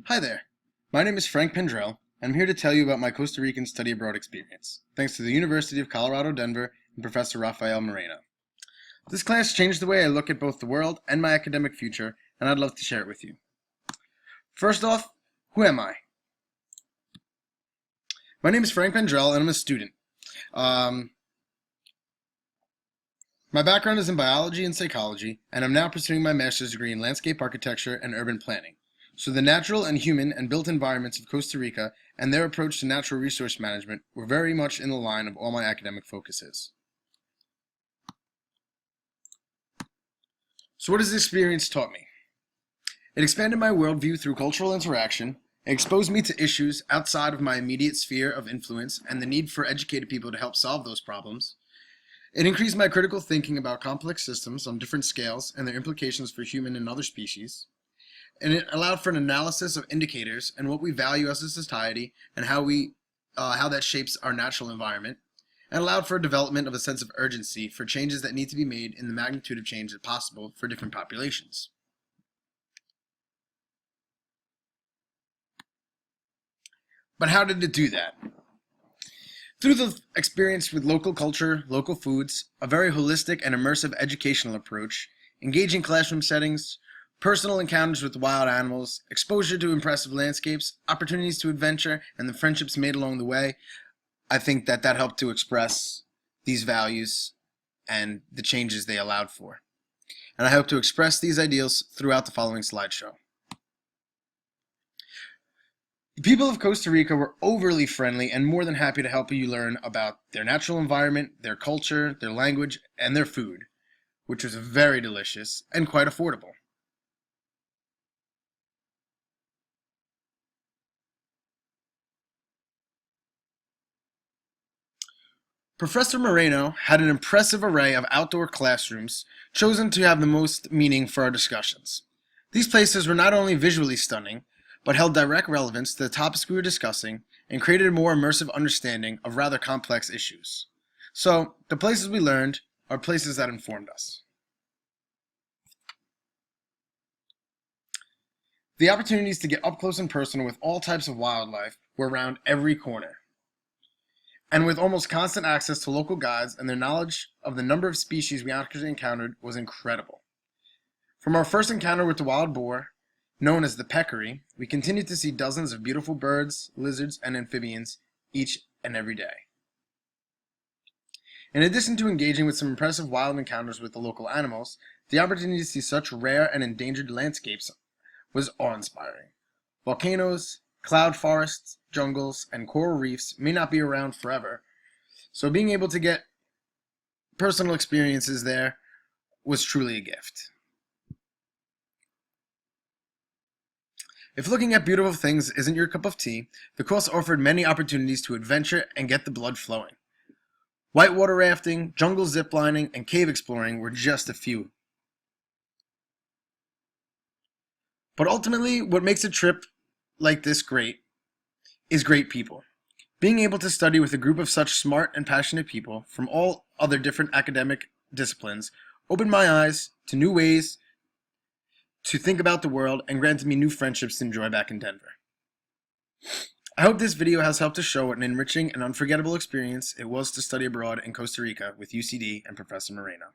Hi there, my name is Frank Pendrell, and I'm here to tell you about my Costa Rican study abroad experience, thanks to the University of Colorado, Denver, and Professor Rafael Moreno. This class changed the way I look at both the world and my academic future, and I'd love to share it with you. First off, who am I? My name is Frank Pendrell, and I'm a student. My background is in biology and psychology, and I'm now pursuing my master's degree in landscape architecture and urban planning. So the natural and human and built environments of Costa Rica and their approach to natural resource management were very much in the line of all my academic focuses. So what has this experience taught me? It expanded my worldview through cultural interaction, it exposed me to issues outside of my immediate sphere of influence and the need for educated people to help solve those problems. It increased my critical thinking about complex systems on different scales and their implications for human and other species. And it allowed for an analysis of indicators and what we value as a society and how that shapes our natural environment, and allowed for a development of a sense of urgency for changes that need to be made in the magnitude of change that's possible for different populations. But how did it do that? Through the experience with local culture, local foods, a very holistic and immersive educational approach, engaging classroom settings, personal encounters with wild animals, exposure to impressive landscapes, opportunities to adventure, and the friendships made along the way, I think that helped to express these values and the changes they allowed for. And I hope to express these ideals throughout the following slideshow. The people of Costa Rica were overly friendly and more than happy to help you learn about their natural environment, their culture, their language, and their food, which was very delicious and quite affordable. Professor Moreno had an impressive array of outdoor classrooms chosen to have the most meaning for our discussions. These places were not only visually stunning, but held direct relevance to the topics we were discussing and created a more immersive understanding of rather complex issues. So, the places we learned are places that informed us. The opportunities to get up close and personal with all types of wildlife were around every corner. And with almost constant access to local guides and their knowledge of the number of species we actually encountered was incredible. From our first encounter with the wild boar, known as the peccary, we continued to see dozens of beautiful birds, lizards, and amphibians each and every day. In addition to engaging with some impressive wild encounters with the local animals, the opportunity to see such rare and endangered landscapes was awe-inspiring. Volcanoes, cloud forests, jungles, and coral reefs may not be around forever, so being able to get personal experiences there was truly a gift. If looking at beautiful things isn't your cup of tea, the course offered many opportunities to adventure and get the blood flowing. Whitewater rafting, jungle ziplining, and cave exploring were just a few. But ultimately, what makes a trip like this great is great people. Being able to study with a group of such smart and passionate people from all other different academic disciplines opened my eyes to new ways to think about the world and granted me new friendships to enjoy back in Denver. I hope this video has helped to show what an enriching and unforgettable experience it was to study abroad in Costa Rica with UCD and Professor Moreno.